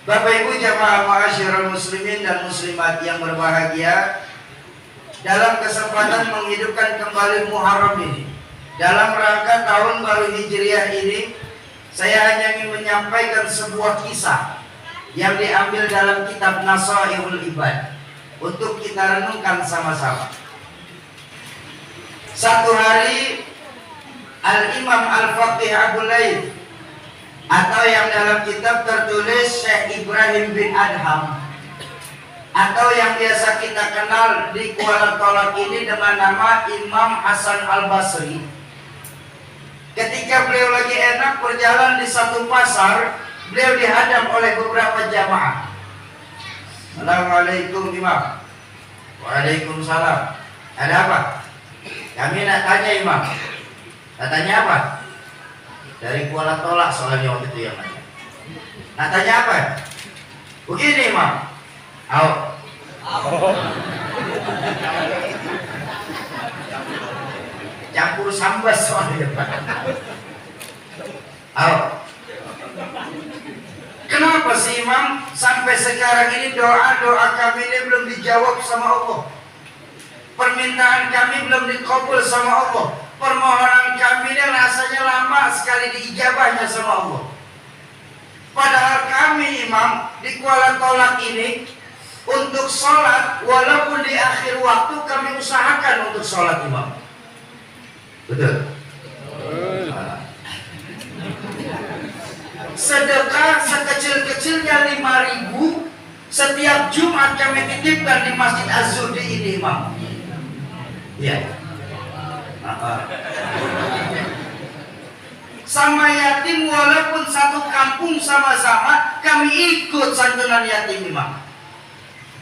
Bapak Ibu jamaah ma'asyiral muslimin dan muslimat yang berbahagia, dalam kesempatan menghidupkan kembali Muharram ini, dalam rangka tahun baru Hijriah ini, saya hanya ingin menyampaikan sebuah kisah yang diambil dalam kitab Nasaihul Ibad untuk kita renungkan sama-sama. Satu hari Al-Imam Al-Faqih Abu Layth, atau yang dalam kitab tertulis Syekh Ibrahim bin Adham, atau yang biasa kita kenal di Kuala Tolak ini dengan nama Imam Hasan Al-Basri, ketika beliau lagi enak berjalan di satu pasar, beliau dihadang oleh beberapa jamaah. Assalamualaikum Imam. Waalaikumsalam. Ada apa? Kami nak tanya Imam. Tanya apa? Dari Kuala Tolak soalnya waktu itu yang nanya. Nak tanya apa? Begini Imam. Campur sambas soalnya Pak. Kenapa sih Imam sampai sekarang ini doa-doa kami ini belum dijawab sama Allah? Permintaan kami belum dikabul sama Allah. Permohonan kami ini rasanya lama sekali diijabahnya sama Allah. Padahal kami Imam di Kuala Tolak ini untuk sholat, walaupun di akhir waktu kami usahakan untuk sholat Imam. Betul? Sedekah sekecil-kecilnya 5.000 setiap Jumat kami titipkan di Masjid Az-Zuhdi ini Imam. Iya. Sama yatim walaupun satu kampung sama-sama kami ikut santunan yatim Imam.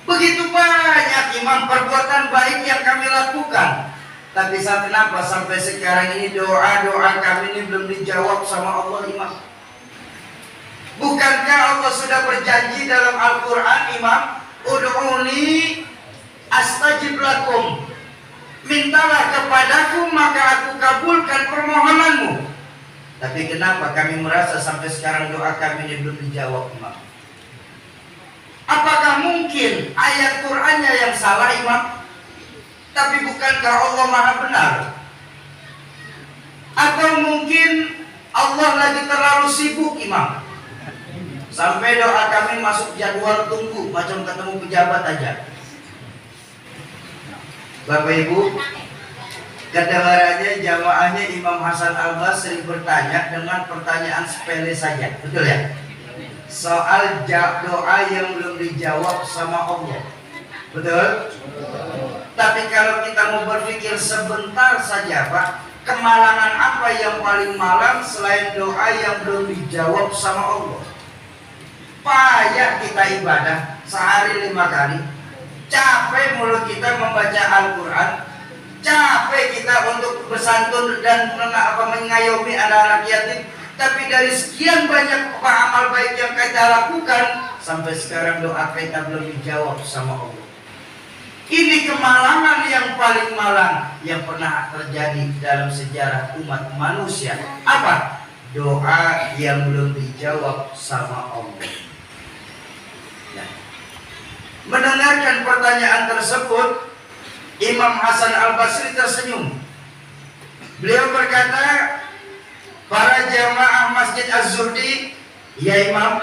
Begitu banyak Imam perbuatan baik yang kami lakukan. Tapi kenapa sampai sekarang ini doa-doa kami ini belum dijawab sama Allah Imam? Bukankah Allah sudah berjanji dalam Al-Quran Imam, Ud'uni astajib lakum, mintalah kepadaku maka aku kabulkan permohonanmu. Tapi kenapa kami merasa sampai sekarang doa kami ini belum dijawab Imam? Apakah mungkin ayat Qur'annya yang salah Imam? Tapi bukankah Allah Maha benar? Atau mungkin Allah lagi terlalu sibuk Imam, sampai doa kami masuk jadwal tunggu macam ketemu pejabat aja. Bapak Ibu, kedengarannya jamaahnya Imam Hasan Al-Basri bertanya dengan pertanyaan sepele saja, betul ya? Soal doa yang belum dijawab sama Allah, betul? Tapi kalau kita mau berpikir sebentar saja Pak, kemalangan apa yang paling malang selain doa yang belum dijawab sama Allah? Payah kita ibadah sehari 5 kali, capek mulut kita membaca Al-Quran, capek kita untuk bersantun dan mengayomi anak-anak yatim. Tapi dari sekian banyak amal baik yang kita lakukan, sampai sekarang doa kita belum dijawab sama Allah. Ini kemalangan yang paling malang yang pernah terjadi dalam sejarah umat manusia. Apa? Doa yang belum dijawab sama Allah. Mendengarkan pertanyaan tersebut, Imam Hasan Al-Basri tersenyum. Beliau berkata, para jamaah Masjid Az-Zuhdi, ya Imam,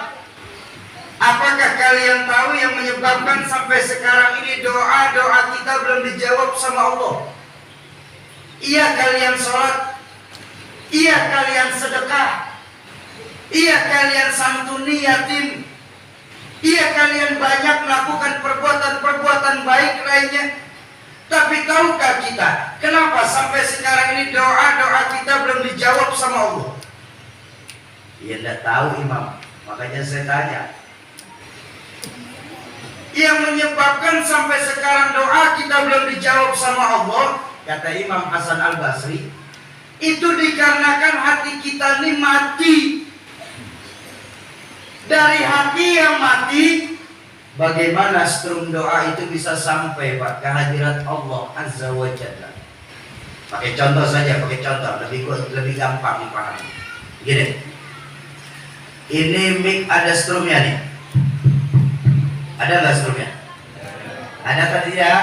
apakah kalian tahu yang menyebabkan sampai sekarang ini doa-doa kita belum dijawab sama Allah? Iya kalian sholat, iya kalian sedekah, iya kalian santuni yatim, iya kalian banyak melakukan perbuatan-perbuatan baik lainnya. Tapi tahukah kita kenapa sampai sekarang ini doa-doa kita belum dijawab sama Allah? Ya tidak tahu Imam, makanya saya tanya. Yang menyebabkan sampai sekarang doa kita belum dijawab sama Allah, kata Imam Hasan Al-Basri, itu dikarenakan hati kita ini mati. Dari hati yang mati, bagaimana strum doa itu bisa sampai Pak ke hadirat Allah Azza wa Jalla? Pakai contoh saja, pakai contoh lebih gampang dipahami. Gini, ini mic ada strumnya nih. Ada nggak strumnya? Ada tadi ya?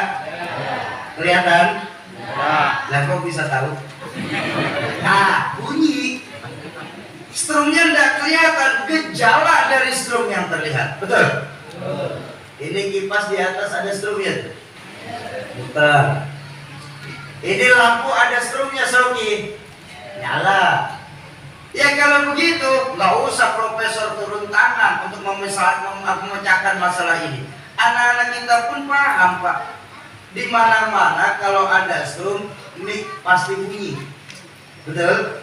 Kelihatan? Lah kok bisa tahu? Nah, bunyi. Strumnya tidak kelihatan, gejala dari strum yang terlihat. Betul? Ini kipas di atas ada strumnya. Putar. Ini lampu ada strumnya, Soki. Nyala. Ya kalau begitu, nggak usah profesor turun tangan untuk memecahkan masalah ini. Anak-anak kita pun paham, Pak. Di mana-mana kalau ada strum, mic pasti bunyi. Betul?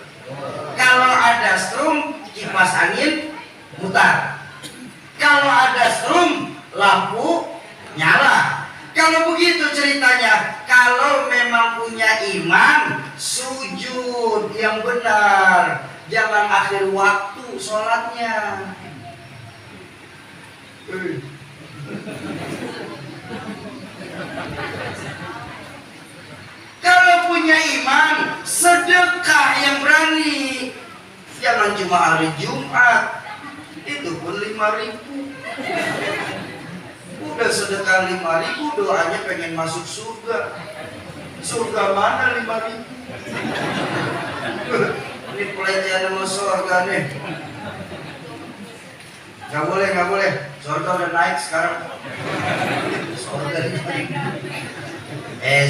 Kalau ada strum, kipas angin mutar. Kalau ada strum, lampu nyala. Kalau begitu ceritanya, kalau memang punya iman, sujud yang benar. Jangan akhir waktu sholatnya. Kalau punya iman, sedekah yang berani. Jangan cuma hari Jumat, itu pun 5.000. Udah sedekah 5.000, doanya pengen masuk surga. Surga mana 5.000? Ini pelecehan sama surga nih. Gak boleh. Surga udah naik sekarang. Surga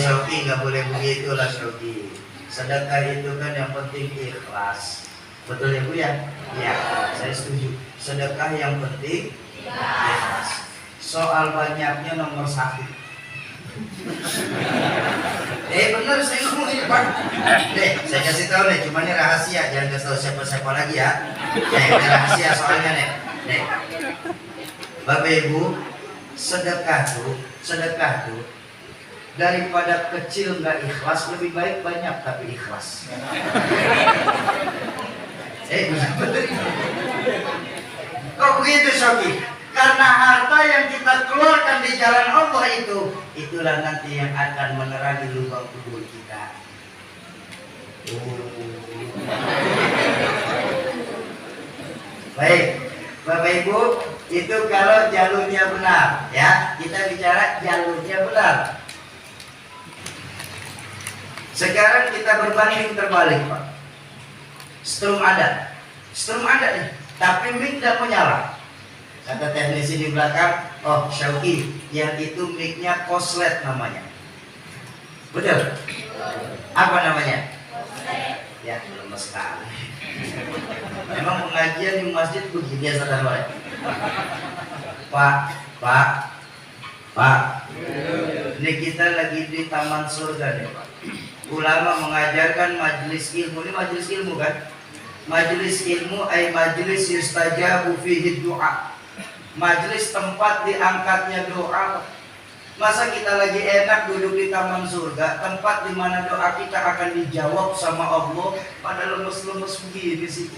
Soki gak boleh begitu lah Soki. Sedekah itu kan yang penting ikhlas. Betul ya Bu ya? Iya, saya setuju. Sedekah yang penting ikhlas. Soal banyaknya nomor 1. Bener saya ngomong ini Pak. Saya kasih tahu nih, cuma ini rahasia, jangan kasih tahu siapa-siapa lagi ya. Ini rahasia soalnya nih. Bapak Ibu, sedekah tuh daripada kecil nggak ikhlas, lebih baik banyak tapi ikhlas. Kok begitu Soki? Karena harta yang kita keluarkan di jalan Allah itulah nanti yang akan menerangi lubang kubur kita. Baik, Bapak Ibu, itu kalau jalurnya benar, ya. Kita bicara jalurnya benar. Sekarang kita berbanding terbalik, Pak. Strum ada nih, tapi mic tidak menyala. Kata teknisi di belakang, oh Syauki, yang itu mic-nya koslet namanya. Betul? Apa namanya? Ya, lemes sekali. Memang pengajian di masjid begini ya saudara. Pak, ini kita lagi di taman surga nih Pak. Ulama mengajarkan majelis ilmu, ini majelis ilmu kan? Majelis ilmu ay majelis yustajabu fihi du'a. Majelis tempat diangkatnya doa. Masa kita lagi enak duduk di taman surga, tempat di mana doa kita akan dijawab sama Allah, pada lemes-lemes begini sih.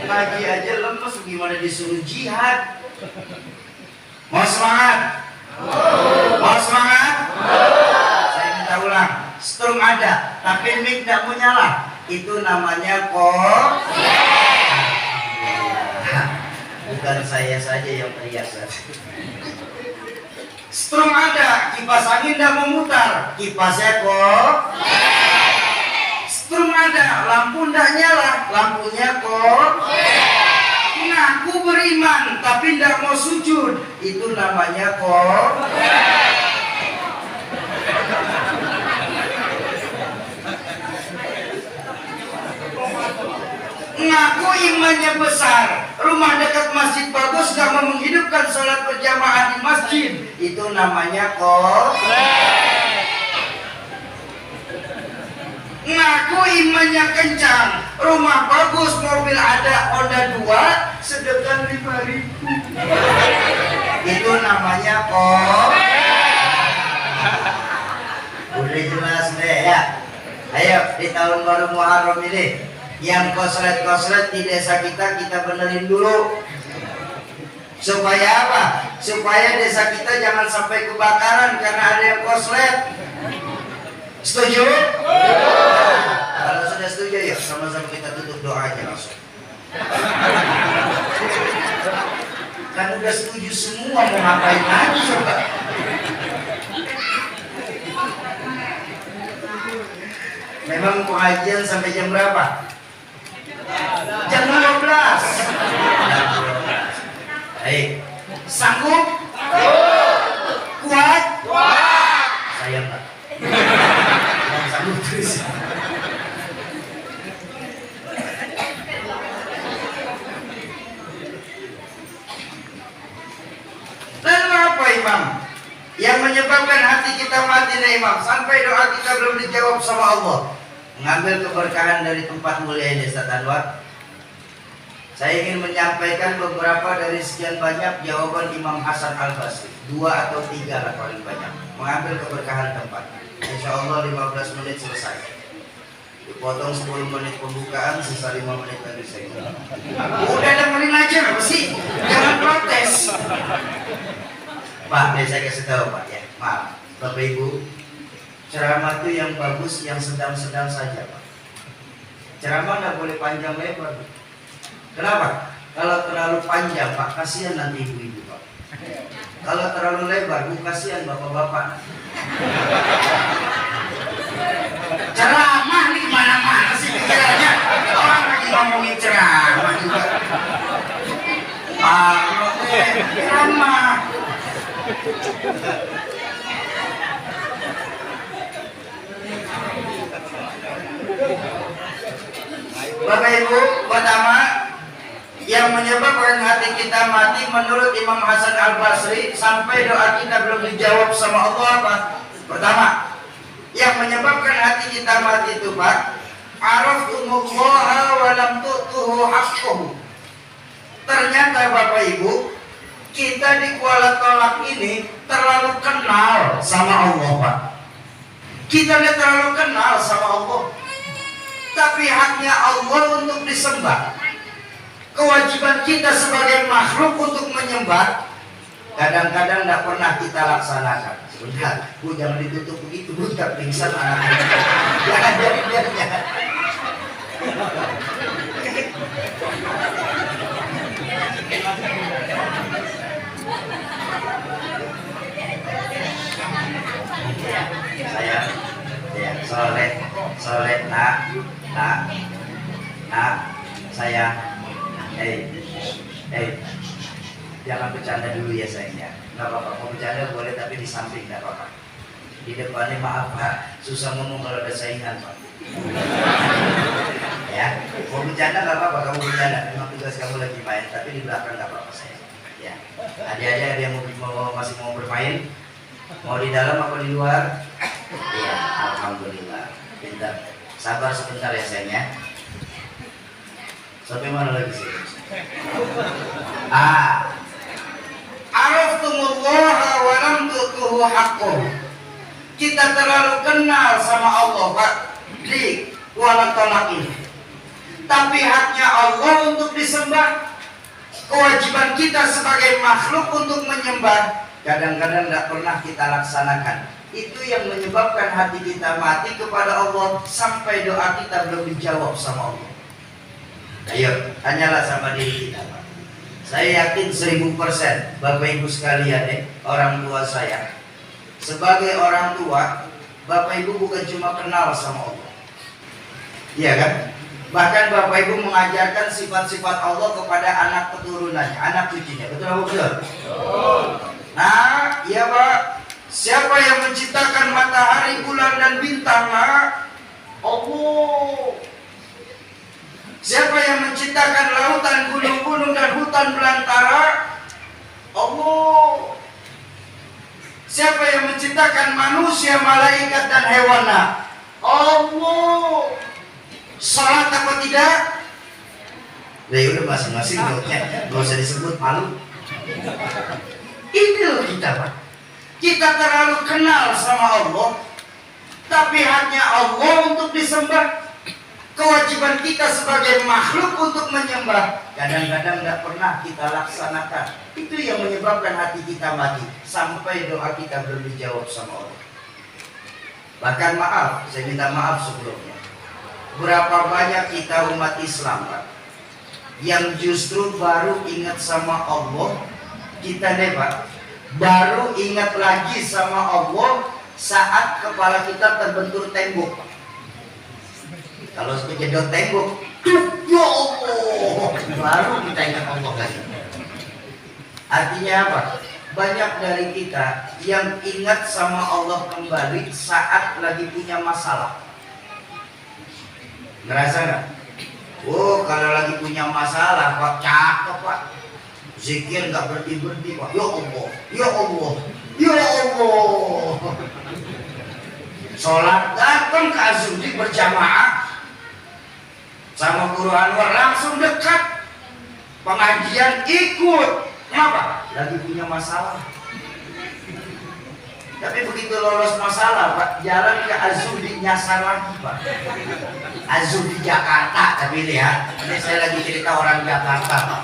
Ngaji aja lemes, gimana disuruh jihad? Mau semangat? Mau semangat? Saya minta ulang. Strum ada, tapi mic tidak mau nyala. Itu namanya bukan saya saja yang teriak. Strum ada, kipas angin tidak memutar, kipasnya Strum ada, lampu tidak nyala, lampunya Ngaku beriman, tapi tidak mau sujud, itu namanya Ngaku imannya besar, rumah dekat masjid bagus, gak mau menghidupkan sholat berjamaah di masjid, itu namanya Ngaku imannya kencang, rumah bagus, mobil ada, Honda 2, sedekah 5.000, itu namanya Udah jelas deh ya. Ayo di tahun baru Muharram ini, yang koslet-koslet di desa kita benerin dulu. Supaya apa? Supaya desa kita jangan sampai kebakaran karena ada yang koslet. Setuju? Kalau sudah setuju, ya sama-sama kita tutup doanya langsung. Kan Kan udah setuju semua, mau ngapain lagi coba? Memang pengajian sampai jam berapa? Jam 12. Baik. Sanggup? Kuat? Saya enggak. Sanggup terus. Lalu apa Imam? Yang menyebabkan hati kita mati nih Imam, sampai doa kita belum dijawab sama Allah. Mengambil keberkahan dari tempat mulia ini Ustaz Anwar. Saya ingin menyampaikan beberapa dari sekian banyak jawaban Imam Hasan Al-Basri. 2 atau 3 lah paling banyak. Mengambil keberkahan tempat. Insya Allah 15 menit selesai. Dipotong 10 menit pembukaan, sisa 5 menit lagi saya. Udah dengerin aja apa sih? Jangan protes. Pak, saya kasih tahu Pak ya. Maaf, Bapak Ibu. Ceramah itu yang bagus, yang sedang-sedang saja Pak. Ceramah nggak boleh panjang lebar. Kenapa? Kalau terlalu panjang Pak, kasihan nanti ibu-ibu Pak. Kalau terlalu lebar, Bu, kasihan bapak-bapak. Ceramah nih kemana-mana sih pikirannya. Orang lagi ngomongin ceramah juga. Ceramah. Bapak Ibu, pertama yang menyebabkan hati kita mati menurut Imam Hasan Al-Basri sampai doa kita belum dijawab sama Allah apa? Pertama, yang menyebabkan hati kita mati itu Pak, arafumullaha wa lam tu'tuhu haqqahu. Ternyata Bapak Ibu, kita di Kuala Tolak ini terlalu kenal sama Allah Pak. Kita udah terlalu kenal sama Allah. Tapi haknya Allah untuk disembah. Kewajiban kita sebagai makhluk untuk menyembah kadang-kadang tidak pernah kita laksanakan. Sebentar, Bu, jangan ditutup begitu, Bu, tak pingsan anak-anak. Jangan biar. Saya soleh nak saya jangan bercanda dulu ya sayangnya. Nggak apa-apa, mau bercanda boleh tapi di samping nggak apa-apa. Di depannya maaf Pak, susah ngomong kalau ada saingan Pak. Ya, mau bercanda nggak apa-apa, kamu bercanda. Memang tugas kamu lagi main, tapi di belakang nggak apa-apa saya. Ya, adik-adik ada yang masih mau bermain, mau di dalam atau di luar? Iya, alhamdulillah. Pintar. Sabar sebentar ya sayangnya. Sampai mana lagi sih? Araftumullaha wa lam tu'tuhu haqqahu. Kita terlalu kenal sama Allah Pak di Kuala Tolak ini. Tapi haknya Allah untuk disembah. Kewajiban kita sebagai makhluk untuk menyembah kadang-kadang tidak pernah kita laksanakan. Itu yang menyebabkan hati kita mati kepada Allah sampai doa kita belum dijawab sama Allah. Ayo, tanyalah sama diri kita Pak. Saya yakin 1000% Bapak Ibu sekalian orang tua saya. Sebagai orang tua, Bapak Ibu bukan cuma kenal sama Allah. Iya kan? Bahkan Bapak Ibu mengajarkan sifat-sifat Allah kepada anak keturunannya, anak cucunya. Betul apa betul? Nah, iya Pak. Siapa yang menciptakan matahari, bulan dan bintang? Nah, Allah. Siapa yang menciptakan lautan, gunung-gunung dan hutan belantara? Allah. Siapa yang menciptakan manusia, malaikat dan hewan? Allah. Salat apa tidak? Ya udah masing-masing nggak usah disebut, malu. Ini loh kita Pak. Kita terlalu kenal sama Allah, tapi hanya Allah untuk disembah. Kewajiban kita sebagai makhluk untuk menyembah kadang-kadang tidak pernah kita laksanakan. Itu yang menyebabkan hati kita mati sampai doa kita belum dijawab sama Allah. Bahkan maaf, saya minta maaf sebelumnya. Berapa banyak kita umat Islam Pak, yang justru baru ingat sama Allah Kita nih Pak, baru ingat lagi sama Allah saat kepala kita terbentur tembok. Kalau kejedot tembok, ya Allah, baru kita ingat Allah lagi. Artinya apa? Banyak dari kita yang ingat sama Allah kembali saat lagi punya masalah. Ngerasa nggak? Oh, kalau lagi punya masalah, Pak, cakep Pak. Zikir nggak berhenti Pak. Ya Allah, ya Allah, ya Allah. Sholat datang ke Azudi berjamaah sama Guru Anwar langsung dekat. Pengajian ikut. Kenapa? Lagi punya masalah. Tapi begitu lolos masalah Pak, jalan ke Azudi nyasar lagi Pak. Azudi Jakarta, tapi lihat, ini saya lagi cerita orang Jakarta Pak.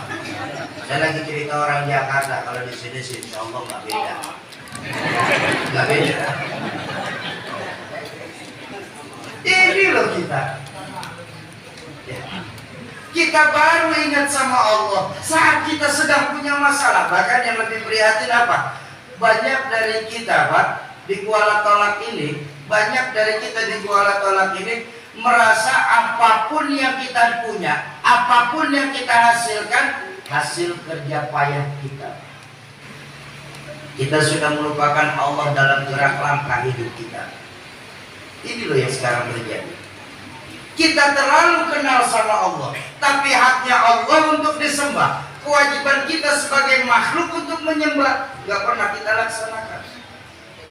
Saya lagi cerita orang Jakarta. Kalau di sini sih insya Allah nggak beda. Nggak beda. Ini loh kita. Ya. Kita baru ingat sama Allah saat kita sedang punya masalah. Bahkan yang lebih prihatin apa? Banyak dari kita Pak di Kuala Tolak ini, banyak dari kita di Kuala Tolak ini merasa apapun yang kita punya, apapun yang kita hasilkan, hasil kerja payah kita. Kita sudah melupakan Allah dalam gerak langkah hidup kita. Ini loh yang sekarang terjadi. Kita terlalu kenal sama Allah, tapi haknya Allah untuk disembah. Kewajiban kita sebagai makhluk untuk menyembah, gak pernah kita laksanakan.